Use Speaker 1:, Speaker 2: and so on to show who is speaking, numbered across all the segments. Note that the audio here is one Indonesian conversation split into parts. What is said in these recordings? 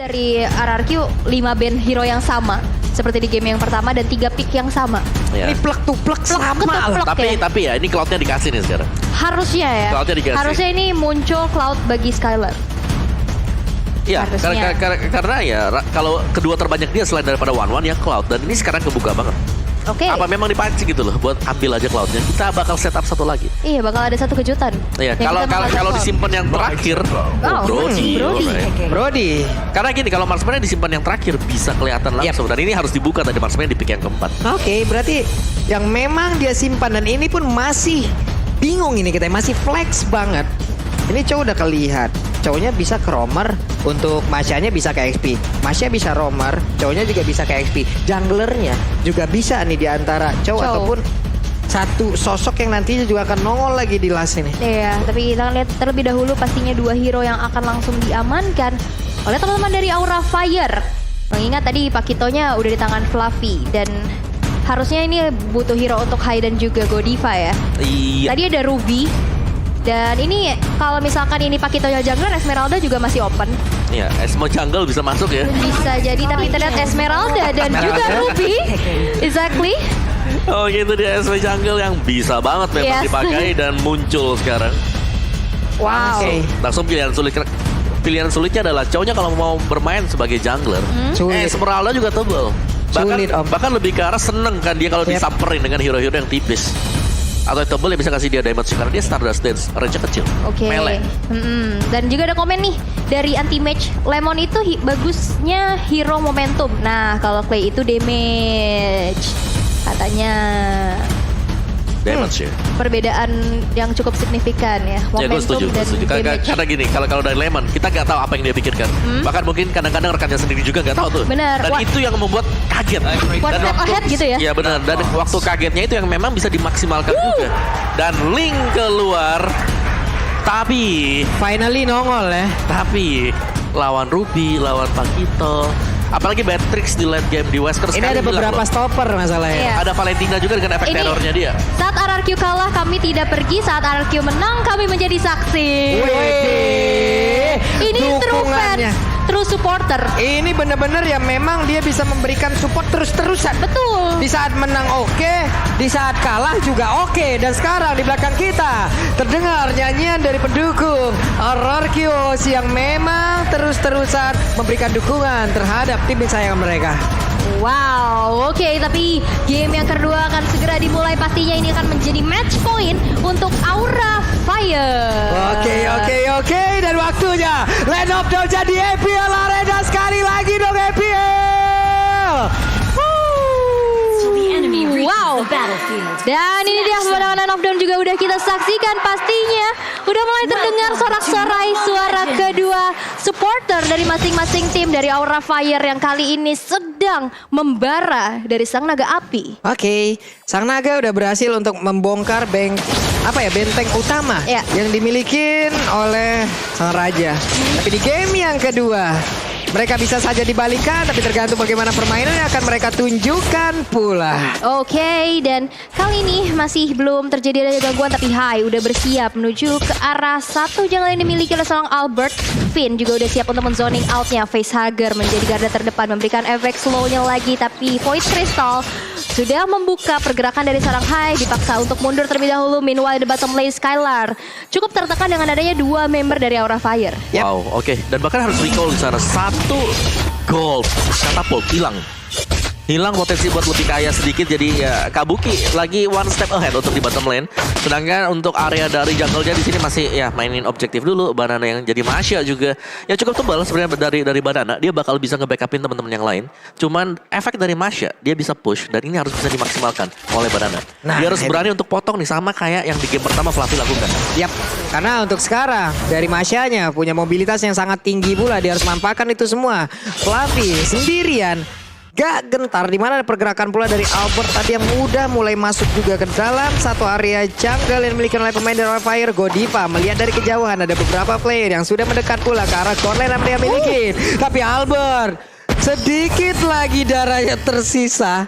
Speaker 1: Dari RRQ 5 band hero yang sama seperti di game yang pertama dan 3 pick yang sama.
Speaker 2: Ya.
Speaker 3: Ini plek-tuplek sama lah.
Speaker 2: Tapi ya ini Cloud-nya dikasih nih sekarang.
Speaker 1: Harusnya ya.
Speaker 2: Cloud-nya dikasih.
Speaker 1: Harusnya ini muncul Cloud bagi Skylar.
Speaker 2: Iya,
Speaker 1: Harusnya.
Speaker 2: karena ya kalau kedua terbanyak dia selain daripada One ya Cloud, dan ini sekarang kebuka banget.
Speaker 1: Oke.
Speaker 2: Apa memang dipancing gitu loh buat ambil aja Cloud-nya. Kita bakal setup satu lagi.
Speaker 1: Iya, bakal ada satu kejutan.
Speaker 2: Iya,
Speaker 1: Yang kita bakal
Speaker 2: kalau
Speaker 1: Cloud.
Speaker 2: disimpan yang terakhir, Brody.
Speaker 3: Brody.
Speaker 2: Karena gini, kalau marksman disimpan yang terakhir bisa kelihatan langsung. Dan ini harus dibuka tadi marksman di pick yang keempat.
Speaker 3: Oke, berarti yang memang dia simpan dan ini pun masih bingung ini kita, masih flex banget. Ini cowok udah kelihat, cowoknya bisa ke roamer, untuk Masya-nya bisa ke XP. Masya bisa roamer, cowoknya juga bisa ke XP. Junglernya juga bisa nih di antara cowok ataupun satu sosok yang nantinya juga akan nongol lagi di last ini.
Speaker 1: Iya, tapi kita lihat terlebih dahulu pastinya 2 hero yang akan langsung diamankan oleh teman-teman dari Aura Fire. Mengingat tadi Pakitonya udah di tangan Fluffy dan harusnya ini butuh hero untuk Hai dan juga Godiva ya.
Speaker 2: Iya.
Speaker 1: Tadi ada Ruby. Dan ini kalau misalkan ini Pakitonya jungler, Esmeralda juga masih open.
Speaker 2: Iya, Esmo Jungle bisa masuk ya.
Speaker 1: Bisa jadi, tapi terlihat Esmeralda dan juga Ruby. Exactly.
Speaker 2: Oh gitu, dia Esmo Jungle yang bisa banget memang
Speaker 1: Yes.
Speaker 2: dipakai dan muncul sekarang.
Speaker 1: Wow.
Speaker 3: Oke.
Speaker 2: Langsung pilihan sulitnya adalah cowoknya kalau mau bermain sebagai jungler.
Speaker 3: Sulit.
Speaker 2: Esmeralda juga tebel.
Speaker 3: Sulit, Om.
Speaker 2: Bahkan lebih ke arah seneng kan dia kalau
Speaker 3: Yep.
Speaker 2: disamperin dengan hero-hero yang tipis. Atau yang tebel yang bisa kasih dia damage karena dia Stardust Dance, range kecil.
Speaker 1: Oke.
Speaker 2: Melee.
Speaker 1: Dan juga ada komen nih dari anti-match. Lemon itu bagusnya hero momentum. Nah, kalau Clay itu damage. Katanya
Speaker 2: Damage ya.
Speaker 1: perbedaan yang cukup signifikan ya.
Speaker 2: Ya gue setuju,
Speaker 1: dan damage.
Speaker 2: Karena gini, kalau dari Lemon kita nggak tahu apa yang dia pikirkan. Bahkan mungkin kadang-kadang rekannya sendiri juga nggak tahu tuh.
Speaker 1: Bener.
Speaker 2: Dan itu yang membuat kaget.
Speaker 1: One
Speaker 2: Dan
Speaker 1: step ahead gitu ya.
Speaker 2: Iya benar. Dan waktu kagetnya itu yang memang bisa dimaksimalkan juga. Dan Link keluar. Tapi
Speaker 3: Finally nongol ya.
Speaker 2: lawan Ruby, lawan Pakito, apalagi Matrix di late game di Wesker
Speaker 3: Ini ada beberapa stopper masalahnya.
Speaker 1: Iya.
Speaker 2: Ada Valentina juga dengan efek
Speaker 1: Ini-
Speaker 2: terornya dia.
Speaker 1: Saat RRQ kalah kami tidak pergi, saat RRQ menang kami menjadi saksi.
Speaker 3: Wih,
Speaker 1: Ini true
Speaker 3: dukungannya.
Speaker 1: fans, true supporter.
Speaker 3: Ini bener-bener ya memang dia bisa memberikan support terus-terusan.
Speaker 1: Betul.
Speaker 3: Di saat menang oke, di saat kalah juga oke. Dan sekarang di belakang kita terdengar nyanyian dari pendukung RRQs yang memang terus-terusan memberikan dukungan terhadap tim kesayangan mereka.
Speaker 1: Wow, oke, tapi game yang kedua akan segera dimulai. Pastinya ini akan menjadi match point untuk Aura Fire.
Speaker 3: Oke. Dan waktunya Land of Dawn jadi EPL Arena sekali lagi dong EPL.
Speaker 1: Wow. Dan ini dia pemandangan Land of Dawn juga udah kita saksikan pastinya. Udah mulai terdengar sorak-sorai suara kedua supporter dari masing-masing tim dari Aura Fire yang kali ini sedang membara dari Sang Naga Api.
Speaker 3: Oke, Sang Naga udah berhasil untuk membongkar benteng utama
Speaker 1: Ya.
Speaker 3: yang dimiliki oleh Sang Raja. Tapi di game yang kedua, mereka bisa saja dibalikan, tapi tergantung bagaimana permainan yang akan mereka tunjukkan pula.
Speaker 1: Oke, dan kali ini masih belum terjadi ada gangguan, tapi Hai udah bersiap menuju ke arah satu jungle yang dimiliki oleh seorang Albert. Finn juga udah siap untuk menzoning outnya. Facehugger menjadi garda terdepan, memberikan efek slownya lagi, tapi Void Crystal sudah membuka pergerakan dari seorang Hai, dipaksa untuk mundur terlebih dahulu. Meanwhile di bottom lane Skylar cukup tertekan dengan adanya 2 member dari Aura Fire.
Speaker 3: Yap.
Speaker 2: Wow, oke. Dan bahkan harus recall di sana. 1 gold katapult hilang potensi buat lebih kaya sedikit, jadi ya Kabuki lagi one step ahead untuk di bottom lane. Sedangkan untuk area dari jungle-nya di sini masih ya mainin objektif dulu. Banana yang jadi Masya juga ya cukup tebal sebenarnya dari Banana. Dia bakal bisa nge-backupin teman-teman yang lain. Cuman efek dari Masya dia bisa push dan ini harus bisa dimaksimalkan oleh Banana.
Speaker 3: Nah,
Speaker 2: Dia harus berani untuk potong nih sama kayak yang di game pertama Fluffy lakukan.
Speaker 3: Yap, karena untuk sekarang dari Masyanya punya mobilitas yang sangat tinggi pula, dia harus manfaatkan itu semua. Fluffy sendirian gak gentar, dimana ada pergerakan pula dari Albert tadi yang udah mulai masuk juga ke dalam satu area jungle yang dimiliki oleh pemain dari Fire. Godiva melihat dari kejauhan ada beberapa player yang sudah mendekat pula ke arah core lane yang dia miliki. Tapi Albert sedikit lagi darahnya tersisa.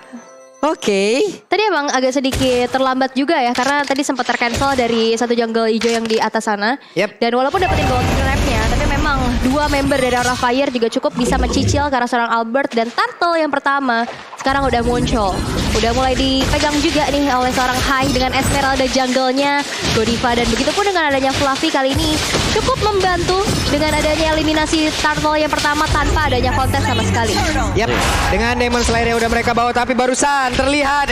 Speaker 3: Oke.
Speaker 1: Tadi emang agak sedikit terlambat juga ya, karena tadi sempat tercancel dari satu jungle hijau yang di atas sana.
Speaker 3: Yep.
Speaker 1: Dan walaupun dapetin gold grab-nya, tapi memang dua member dari Aura Fire juga cukup bisa mencicil karena seorang Albert dan Turtle yang pertama sekarang udah muncul. Udah mulai dipegang juga nih oleh seorang Hai dengan Esmeralda jungle-nya Godiva, dan begitu pun dengan adanya Fluffy kali ini cukup membantu dengan adanya eliminasi Turtle yang pertama tanpa adanya kontes sama sekali.
Speaker 3: Yap, dengan Demon Slayer yang udah mereka bawa, tapi barusan terlihat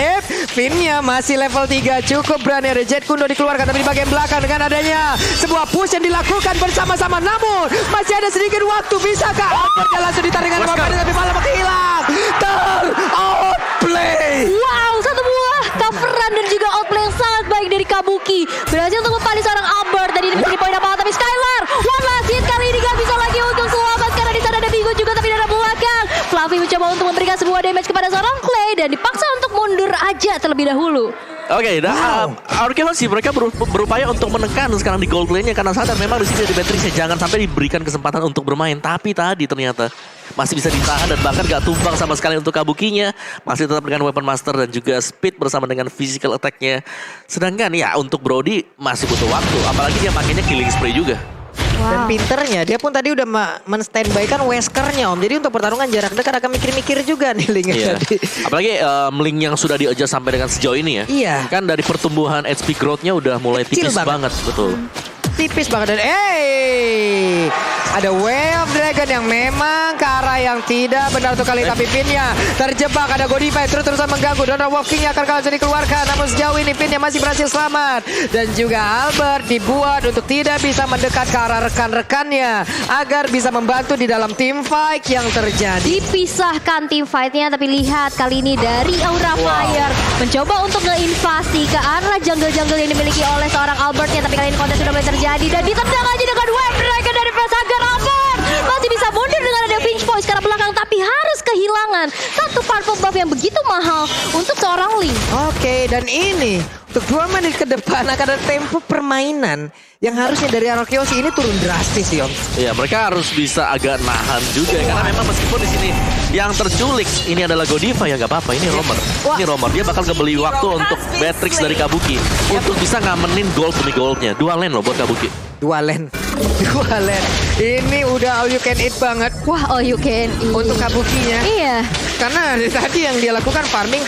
Speaker 3: Finnya masih level 3, cukup berani. Ada Jet Kundo dikeluarkan tapi di bagian belakang dengan adanya sebuah push yang dilakukan bersama-sama, namun masih ada sedikit waktu. Bisakah Albert langsung ditarik dengan Momen tapi malah hilang, outplay.
Speaker 1: Wow, satu buah coveran dan juga outplay yang sangat baik dari Kabuki. Berhasil untuk mempanggil seorang Albert. Tadi di poin apa, tapi Skylar one last hit kali ini gak bisa lagi untuk selamat karena di sana ada Bigo juga tapi dari belakang. Fluffy mencoba untuk memberikan sebuah damage kepada seorang Clay dan dipaksa untuk mundur aja terlebih dahulu.
Speaker 2: Oke, sih mereka berupaya untuk menekan sekarang di gold lane-nya karena sadar memang di sini ada Beatrix jangan sampai diberikan kesempatan untuk bermain. Tapi tadi ternyata masih bisa ditahan dan bahkan gak tumbang sama sekali untuk Kabukinya. Masih tetap dengan weapon master dan juga speed bersama dengan physical attack-nya. Sedangkan ya untuk Brody masih butuh waktu, apalagi dia makainya killing spree juga.
Speaker 3: Dan pinternya dia pun tadi udah men-standby kan Weskernya Om. Jadi untuk pertarungan jarak dekat akan mikir-mikir juga nih Link-nya tadi.
Speaker 2: Apalagi Link yang sudah di-adjust sampai dengan sejauh ini ya.
Speaker 3: Iya.
Speaker 2: Kan dari pertumbuhan HP growth-nya udah mulai tipis banget. Betul.
Speaker 3: Tipis banget dan ada Way of Dragon yang memang ke arah yang tidak benar untuk kali, tapi pinnya terjebak. Ada Godiva terus-terusan mengganggu. Donor Walking-nya akan langsung dikeluarkan, namun sejauh ini pinnya masih berhasil selamat. Dan juga Albert dibuat untuk tidak bisa mendekat ke arah rekan-rekannya agar bisa membantu di dalam team fight yang terjadi.
Speaker 1: Dipisahkan team fight-nya, tapi lihat kali ini dari Aura Fire mencoba untuk ngeinvasi ke arah jungle-jungle yang dimiliki oleh seorang Albertnya, tapi kali ini kontes sudah mulai terjadi dan ditendang aja dengan Wave Dragon dari Facehugger. Albert masih bisa mundur dengan ada Finch Voice ke arah belakang, tapi harus kehilangan satu purple buff yang begitu mahal untuk seorang Link.
Speaker 3: Oke, dan ini untuk 2 menit ke depan akan ada tempo permainan yang harusnya dari Arokeoshi ini turun drastis ya Om.
Speaker 2: Iya, mereka harus bisa agak nahan juga karena memang meskipun di sini yang terculik ini adalah Godiva ya nggak apa-apa, ini Romer. Ini Romer, dia bakal ngebeli waktu untuk Beatrix dari Kabuki untuk bisa ngamenin gold demi goldnya. 2 lane loh buat Kabuki.
Speaker 3: 2 lane. Ini udah all you can eat banget.
Speaker 1: Wah, all you can eat
Speaker 3: untuk Kabukinya.
Speaker 1: Iya.
Speaker 3: Karena tadi yang dia lakukan farming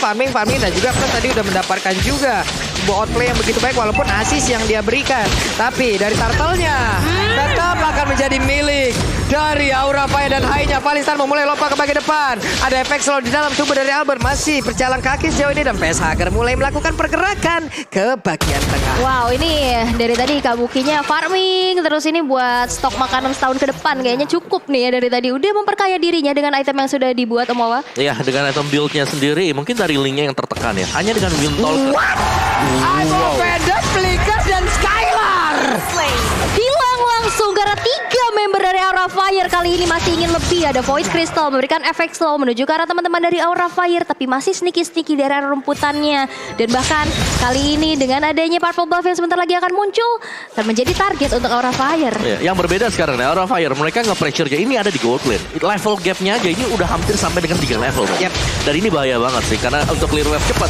Speaker 3: dan juga plus tadi udah mendapatkan juga sebuah outplay yang begitu baik walaupun assist yang dia berikan. Tapi dari Turtle-nya tetap akan menjadi milik dari Aura Fire dan Hai-nya. Valistan memulai lompat ke bagian depan. Ada efek slow di dalam tubuh dari Albert, masih berjalan kaki sejauh ini dan Facehugger mulai melakukan pergerakan ke bagian tengah.
Speaker 1: Wow, ini dari tadi Kabukinya farming terus ini buat stok makanan setahun ke depan kayaknya cukup nih ya dari tadi. Udah memperkaya dirinya dengan item yang sudah dibuat Om Wawa.
Speaker 2: Iya, dengan item build-nya sendiri mungkin dari Link-nya yang tertekan ya. Hanya dengan Windtalker.
Speaker 3: Vendor, Flicker dan Skylar
Speaker 1: Hilang langsung karena 3 member dari Aura Fire kali ini masih ingin lebih. Ada Voice Crystal memberikan efek slow menuju ke arah teman-teman dari Aura Fire, tapi masih sneaky-sneaky dari arah rumputannya. Dan bahkan kali ini dengan adanya purple buff yang sebentar lagi akan muncul dan menjadi target untuk Aura Fire.
Speaker 2: Ya, yang berbeda sekarang ya, Aura Fire mereka nge-pressure-nya ini ada di gold lane. Level gap-nya aja ini udah hampir sampai dengan 3 level.
Speaker 3: Yep.
Speaker 2: Dan ini bahaya banget sih karena untuk clear wave cepat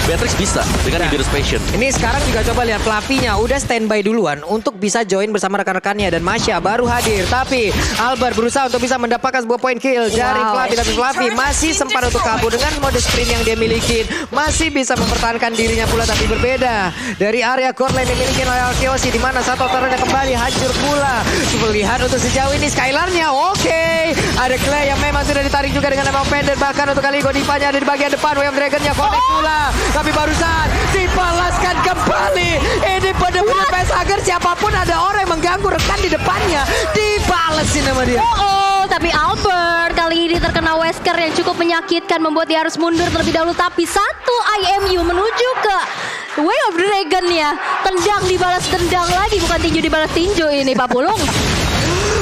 Speaker 2: Beatrix bisa dengan Ibirus Passion.
Speaker 3: Ini sekarang juga coba lihat Fluffy-nya udah standby duluan untuk bisa join bersama rekan-rekannya dan Masya baru hadir. Tapi Albert berusaha untuk bisa mendapatkan sebuah point kill dari Fluffy, tapi Fluffy masih sempat untuk kabur dengan mode sprint yang dia miliki. Masih bisa mempertahankan dirinya pula, tapi berbeda dari area core lane yang dimiliki oleh Arokeoshi di mana satu turretnya kembali hancur pula. Lihat untuk sejauh ini Skylar-nya oke. Ada Clay yang memang sudah ditarik juga dengan Emma Pendant, bahkan untuk kali Godiva-nya ada di bagian depan. Wave Dragon-nya connect pula. Tapi barusan dibalaskan kembali. Ini benar-benar Facehugger, siapapun ada orang yang mengganggu rekan di depannya dibalesin sama dia.
Speaker 1: Tapi Albert kali ini terkena Wesker yang cukup menyakitkan membuat dia harus mundur terlebih dahulu. Tapi satu IMU menuju ke Way of Dragon ya. Tendang dibalas tendang lagi, bukan tinju dibalas tinju ini Pak Pulung.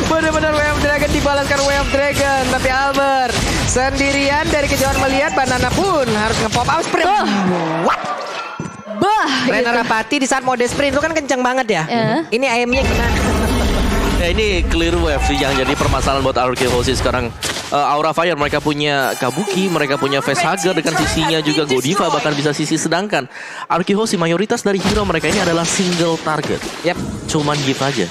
Speaker 3: Benar-benar Way of Dragon dibalaskan Way of Dragon. Tapi Albert sendirian dari kejauhan melihat Banana pun harus nge-pop out sprint. What? Renner Rapati di saat mode sprint itu kan kenceng banget ya. Ini AM-nya gimana?
Speaker 2: Ya ini clear wave sih yang jadi permasalahan buat Arokeoshi sekarang. Aura Fire mereka punya Kabuki, mereka punya Facehugger dengan sisinya juga Godiva bahkan bisa sisi, sedangkan Arokeoshi mayoritas dari hero mereka ini adalah single target.
Speaker 3: Yap,
Speaker 2: cuman give aja.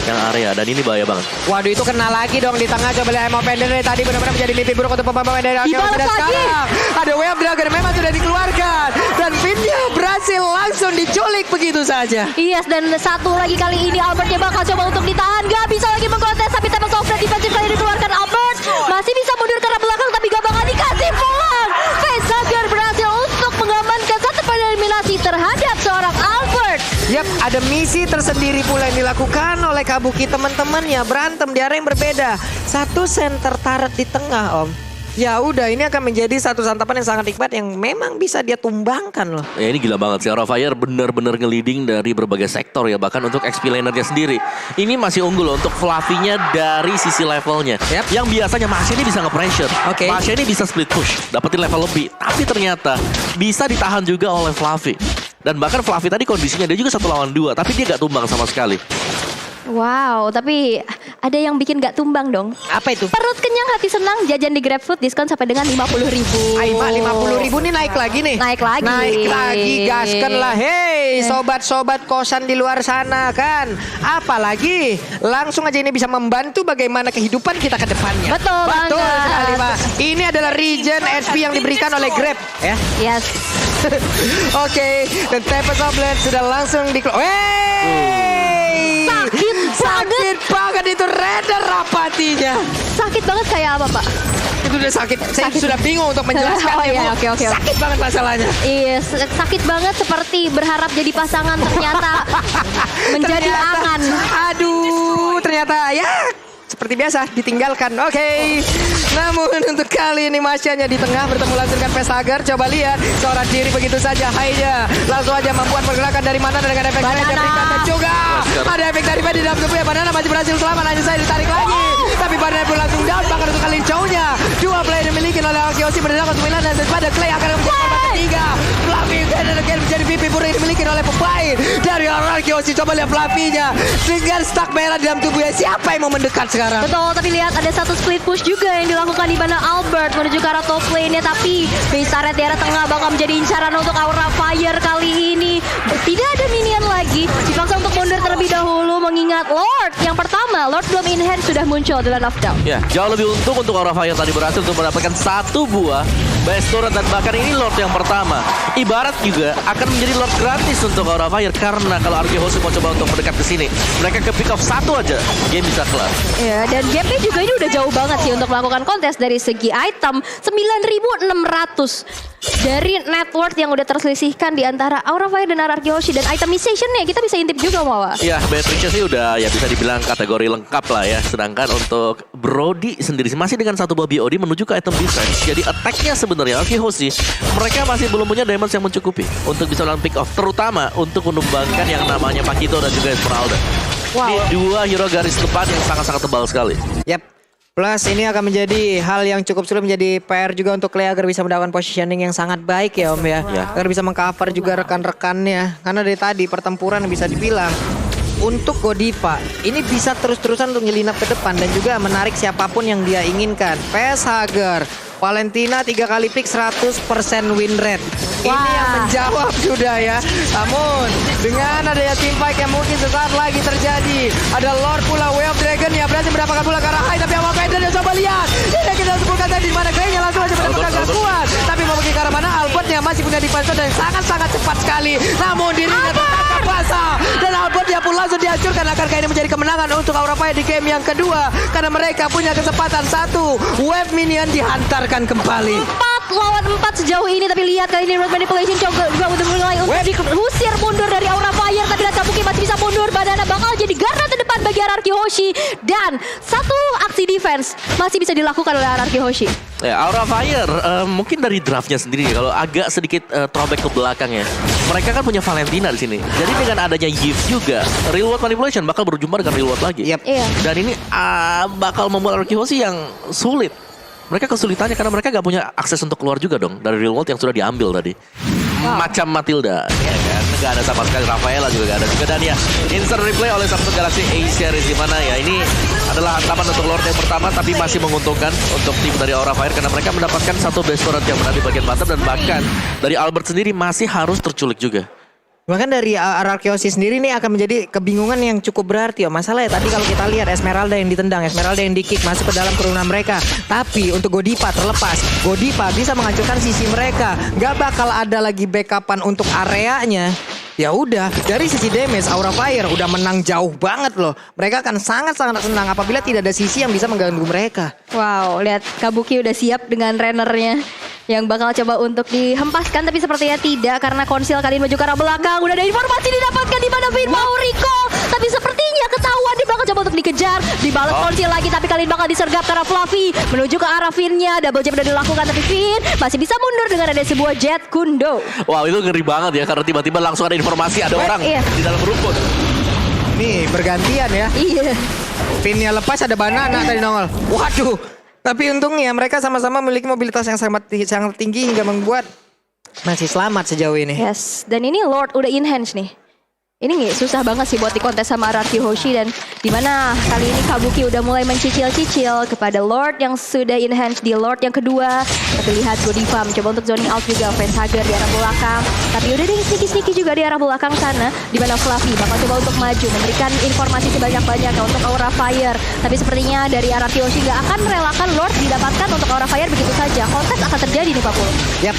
Speaker 2: yang area dan ini bahaya banget.
Speaker 3: Waduh, itu kena lagi dong di tengah. Coba lihat Emma Pender dari tadi benar-benar menjadi mimpi buruk untuk pemain dari Arkeos.
Speaker 1: Dibalas
Speaker 3: Dan
Speaker 1: lagi.
Speaker 3: sekarang ada Wave Dragon memang sudah dikeluarkan dan Finnya berhasil langsung diculik begitu saja.
Speaker 1: Yes, dan satu lagi kali ini Albertnya bakal coba untuk ditahan. Gak bisa lagi mengkontes, tapi tembak softnet defensif kali dikeluarkan Albert. Masih bisa mundur ke arah belakang, tapi gak bakal dikasih pulang. Facehager berhasil untuk mengamankan satu poin eliminasi terhadap seorang Albert.
Speaker 3: Yap, ada misi tersendiri pula yang dilakukan oleh Kabuki teman-temannya. Berantem di area yang berbeda. Satu center turret di tengah, Om. Ya udah, ini akan menjadi satu santapan yang sangat nikmat yang memang bisa dia tumbangkan loh.
Speaker 2: Ya ini gila banget sih, Aura Fire benar-benar nge-leading dari berbagai sektor ya. Bahkan untuk XP lanernya sendiri. Ini masih unggul loh untuk Fluffy-nya dari sisi levelnya.
Speaker 3: Yap.
Speaker 2: Yang biasanya Masya ini bisa nge-pressure.
Speaker 3: Oke.
Speaker 2: Masya ini bisa split push, dapetin level lebih. Tapi ternyata bisa ditahan juga oleh Fluffy. Dan bahkan Fluffy tadi kondisinya dia juga 1 lawan 2. Tapi dia gak tumbang sama sekali.
Speaker 1: Wow, tapi ada yang bikin gak tumbang dong.
Speaker 3: Apa itu?
Speaker 1: Perut kenyang, hati senang, jajan di GrabFood diskon sampai dengan 50.000.
Speaker 3: Aima 50.000 nih naik lagi nih.
Speaker 1: Naik lagi.
Speaker 3: Naik lagi, gaskan lah. Hei, sobat-sobat kosan di luar sana kan. Apalagi langsung aja ini bisa membantu bagaimana kehidupan kita ke depannya.
Speaker 1: Betul
Speaker 3: Betul
Speaker 1: banget.
Speaker 3: sekali, Pak. Ini adalah regen SP yang diberikan oleh Grab ya.
Speaker 1: Yes.
Speaker 3: Oke, dan Tempest of Blade sudah langsung Wey! Sakit banget itu Raider rapatinya.
Speaker 1: Sakit banget kayak apa, Pak?
Speaker 3: Itu udah sakit. Saya sudah bingung untuk menjelaskan.
Speaker 1: Oh iya, oke.
Speaker 3: Sakit banget masalahnya.
Speaker 1: Iya, sakit banget seperti berharap jadi pasangan ternyata menjadi angan.
Speaker 3: Aduh, ternyata ya seperti biasa ditinggalkan. Oke. Namun untuk kali ini Masyanya di tengah bertemu langsung dengan Facehager. Coba lihat seorang diri begitu saja. Haida langsung aja membuat pergerakan dari mana dengan efek
Speaker 1: Banana.
Speaker 3: yang berikan dan juga ada efek dari Fede di dalam tubuhnya. Banana masih berhasil selamat, hanya saya ditarik lagi. Tapi Banana pun langsung down bahkan untuk kali cownya. Dua player dimiliki oleh Arkeos mendengarkan 9 dan daripada Clay akan menjadi korban ketiga. Fluffy dan menjadi pipi buruk yang dimiliki oleh pemain dari Arkeos. Coba lihat Fluffy-nya dengan stuck merah di dalam tubuhnya. Siapa yang mau mendekat sekarang?
Speaker 1: Betul, tapi lihat ada satu split push juga yang dilakukan di mana Albert menuju ke arah top lane-nya, tapi base turret di arah tengah bakal menjadi incaran untuk Aura Fire kali ini. Tidak ada minion lagi, dipaksa untuk mundur terlebih dahulu mengingat Lord yang pertama, Lord belum in hand sudah muncul adalah knockdown.
Speaker 2: Ya, jauh lebih untung untuk Aura Fire tadi berhasil untuk mendapatkan 1 buah base turret dan bahkan ini Lord yang pertama. Ibarat juga akan menjadi Lord gratis untuk Aura Fire karena kalau Arkeos mau coba untuk mendekat ke sini, mereka ke pick off 1 aja, game bisa kelar.
Speaker 1: Ya, dan gapnya juga ini udah jauh banget sih untuk melakukan kontes dari segi item 9.600 dari net worth yang udah terselisihkan di antara Aura Fire dan Arkeos dan itemization-nya kita bisa intip juga Mawa.
Speaker 2: Ya, Beatrix sih udah ya bisa dibilang kategori lengkap lah ya. Sedangkan untuk Brody sendiri masih dengan 1 buah BOD menuju ke item defense. Jadi attack-nya sebenarnya Arkeos mereka masih belum punya damage yang mencukupi untuk bisa melakukan pick off, terutama untuk menumbangkan yang namanya Pakito dan juga Esmeralda.
Speaker 1: Wow.
Speaker 2: Ini 2 hero garis depan yang sangat-sangat tebal sekali.
Speaker 3: Yap. Plus ini akan menjadi hal yang cukup sulit, menjadi PR juga untuk Clay agar bisa mendapatkan positioning yang sangat baik ya Om ya. Agar bisa mengcover juga rekan-rekannya. Karena dari tadi pertempuran bisa dibilang untuk Godiva ini bisa terus-terusan untuk nyelinap ke depan dan juga menarik siapapun yang dia inginkan. Facehager, Valentina 3 kali pick 100% win rate. Ini yang menjawab sudah ya. Namun dengan adanya team fight yang mungkin sesaat lagi terjadi, ada Lord pula Wave Dragon yang berhasil mendapatkan pula ke arah high, tapi Ama Fender yang coba lihat. Ini kita sebutkan tadi di mana Clay-nya langsung aja mendapatkan gak kuat. Tapi mau pergi ke arah mana? Albertnya masih punya defense dan sangat-sangat cepat sekali. Namun dirinya tertangkap basah dan Albertnya pun langsung dihancurkan. Akankah ini menjadi kemenangan untuk Aura Fire di game yang kedua? Karena mereka punya kesempatan 1 wave minion dihantarkan kembali.
Speaker 1: 4 lawan 4 sejauh ini, tapi lihat kali ini Road Manipulation juga udah mulai untuk diusir mundur dari Aura Fire, tapi lihat Kabuki masih bisa mundur. Banana bakal jadi garda terdepan bagi Ararki Hoshi dan 1 aksi defense masih bisa dilakukan oleh Ararki Hoshi.
Speaker 2: Ya, Aura Fire mungkin dari draftnya sendiri kalau agak sedikit throwback ke belakang ya. Mereka kan punya Valentina di sini. Jadi dengan adanya Yves juga, real world manipulation bakal berjumpa dengan real world lagi.
Speaker 3: Yep.
Speaker 1: Iya.
Speaker 2: Dan ini bakal membuat Ararki Hoshi yang sulit. Mereka kesulitannya karena mereka gak punya akses untuk keluar juga dong dari real world yang sudah diambil tadi. Macam Matilda, ya kan? Gak ada sama sekali. Rafaela juga gak ada juga. Dan ya, insert replay oleh Samsung Galaxy A series di mana ya ini adalah hantaman untuk Lord yang pertama, tapi masih menguntungkan untuk tim dari Aura Fire karena mereka mendapatkan 1 base turret yang berada di bagian bottom dan bahkan dari Albert sendiri masih harus terculik juga.
Speaker 3: Bahkan dari Ararkiosi sendiri nih akan menjadi kebingungan yang cukup berarti. Masalah ya tadi kalau kita lihat Esmeralda yang ditendang, Esmeralda yang di-kick masuk ke dalam kerumunan mereka. Tapi untuk Godiva terlepas, Godiva bisa menghancurkan sisi mereka. Gak bakal ada lagi backupan untuk areanya. Ya udah, dari sisi damage Aura Fire udah menang jauh banget loh. Mereka akan sangat-sangat senang apabila tidak ada sisi yang bisa mengganggu mereka.
Speaker 1: Wow, lihat Kabuki udah siap dengan Rennernya yang bakal coba untuk dihempaskan, tapi sepertinya tidak karena konsil kali ini maju ke arah belakang. Udah ada informasi didapatkan di mana Vin mau recall, tapi sepertinya ketahuan dia bakal coba untuk dikejar. Dibalas konsil lagi, tapi kali ini bakal disergap karena Fluffy menuju ke arah Vinnya. Double jump udah dilakukan, tapi Vin masih bisa mundur dengan ada sebuah jet kundo.
Speaker 2: Wow, itu ngeri banget ya karena tiba-tiba langsung ada informasi ada orang di dalam rumput.
Speaker 3: Nih bergantian ya.
Speaker 1: Iya.
Speaker 3: Pinnya lepas ada banana tadi nongol. Waduh. Tapi untungnya mereka sama-sama memiliki mobilitas yang sangat tinggi hingga membuat masih selamat sejauh ini.
Speaker 1: Yes, dan ini Lord udah enhance nih. Ini nggak susah banget sih buat dikontes sama Araki Hoshi, dan dimana kali ini Kabuki udah mulai mencicil-cicil kepada Lord yang sudah enhance di Lord yang kedua. Tapi lihat Godiva mencoba untuk zoning out juga Facehager di arah belakang. Tapi udah deh sneaky juga di arah belakang sana, dimana Fluffy bakal coba untuk maju memberikan informasi sebanyak-banyaknya untuk Aura Fire. Tapi sepertinya dari Araki Hoshi nggak akan merelakan Lord didapatkan untuk Aura Fire begitu saja. Kontes akan terjadi nih Pak Pul.
Speaker 3: Yap,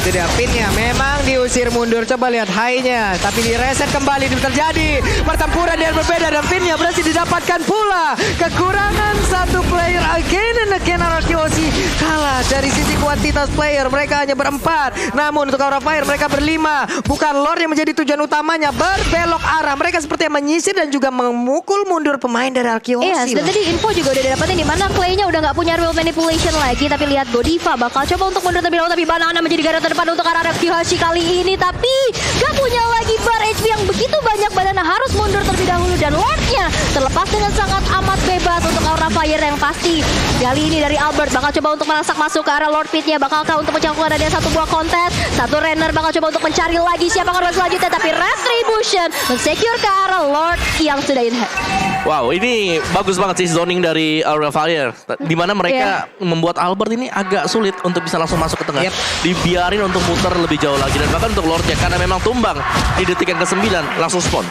Speaker 3: tidak pinnya memang diusir mundur. Coba lihat high-nya, tapi direset kembali. Terjadi pertempuran yang berbeda dan pinnya berhasil didapatkan pula. Kekurangan satu player again and again. Ararkiosi kalah dari sisi kuantitas player. Mereka hanya berempat, namun untuk Aura Fire mereka berlima. Bukan Lord yang menjadi tujuan utamanya, berbelok arah. Mereka seperti yang menyisir dan juga memukul mundur pemain dari Ararkiosi.
Speaker 1: Yes, dan tadi info juga udah didapatin di mana Clay-nya udah nggak punya real manipulation lagi. Tapi lihat Godiva bakal coba untuk mundur terlebih dahulu, tapi Banana menjadi garda terdepan untuk arah Ararkiosi kali ini. Tapi gak punya lagi bar HP yang begitu banyak. Banana harus mundur terlebih dahulu dan Lordnya terlepas dengan sangat amat bebas untuk Aura Fire yang pasti. Kali ini dari Albert bakal coba untuk merasak masuk ke arah Lord Pitnya. Bakalkah untuk mencakup ada satu buah kontes. Satu Renner bakal coba untuk mencari lagi siapa korban selanjutnya. Tapi Retribution mensecure ke arah Lord yang sudah in hand.
Speaker 2: Wow, ini bagus banget sih zoning dari Aura Fire. Dimana mereka membuat Albert ini agak sulit untuk bisa langsung masuk ke tengah. Dibiarin untuk muter lebih jauh lagi. Dan bahkan untuk Lordnya karena memang tumbang di detik yang ke-9 langsung spawn.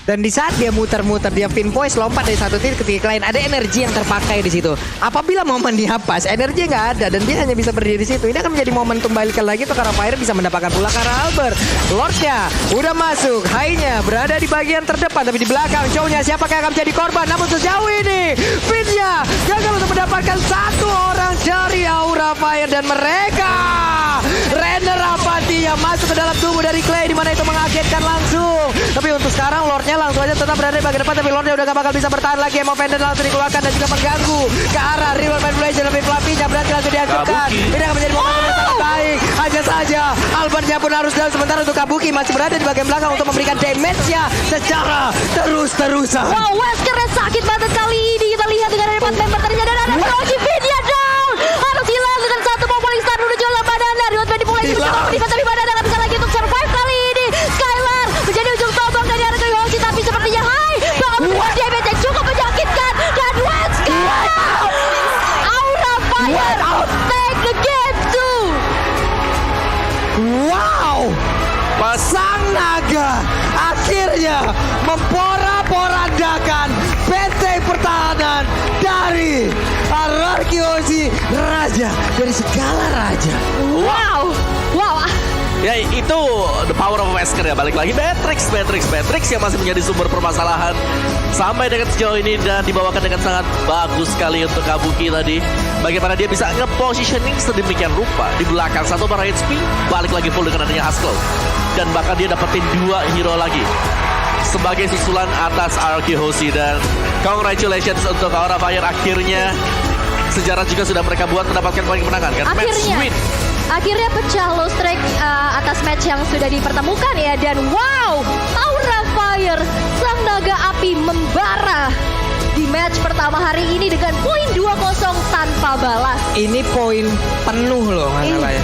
Speaker 3: Dan di saat dia muter-muter, dia pinpoint lompat dari satu titik ke titik lain, ada energi yang terpakai di situ. Apabila momen dia pas, energi nggak ada dan dia hanya bisa berdiri di situ. Ini akan menjadi momentum balikan lagi untuk Aura Fire bisa mendapatkan pula ke arah Albert. Lordnya udah masuk, high-nya berada di bagian terdepan, tapi di belakang show-nya siapakah yang akan menjadi korban? Namun sejauh ini, Vinnya gagal untuk mendapatkan satu orang dari Aura Fire dan mereka Renner apatinya masuk ke dalam tubuh dari Clay, di mana itu mengagetkan langsung. Tapi untuk sekarang Lordnya langsung aja tetap berada di bagian depan, tapi Lordnya udah gak bakal bisa bertahan lagi. Emang Fender langsung dikeluarkan dan juga mengganggu ke arah Rival Manipulation, tapi Fluffy-nya berarti langsung dihancurkan. Ini akan menjadi momentum yang sangat baik. Hanya saja Albertnya pun harus down, sementara untuk Kabuki masih berada di bagian belakang untuk memberikan damage-nya secara terus-terusan.
Speaker 1: Wow, Wesker sakit banget kali ini. Kita lihat dengan ada 4 member terjadi dan ada Rocky Vinnya down. Harus hilang dengan satu Popoli Star menuju ke Banana. Rival Manipulation tapi Banana gak bisa lagi untuk survive kali ini. Skylar menjadi ujung tombak dari Ararkiosi, tapi sepertinya bakal memberikan damage yang cukup menyakitkan. Dan Wesker Aura Fire take the game too.
Speaker 3: Wow, Sang Naga akhirnya memporak-porandakan benteng pertahanan dari Ararkiosi, raja dari segala raja.
Speaker 1: Wow.
Speaker 2: Ya itu the power of Wesker ya. Balik lagi Matrix yang masih menjadi sumber permasalahan sampai dengan sejauh ini, dan dibawakan dengan sangat bagus sekali untuk Kabuki tadi. Bagaimana dia bisa nge-positioning sedemikian rupa di belakang satu bar HP, balik lagi full dengan adanya Hustle. Dan bahkan dia dapetin 2 hero lagi sebagai susulan atas Ararkiosi. Dan congratulations untuk Aura Fire, akhirnya sejarah juga sudah mereka buat mendapatkan poin kemenangan kan.
Speaker 1: Akhirnya pecah low streak atas match yang sudah dipertemukan ya. Dan wow, Aura Fire, sang naga api membara di match pertama hari ini dengan poin 2-0 tanpa balas.
Speaker 3: Ini poin penuh loh, nggak salah ya.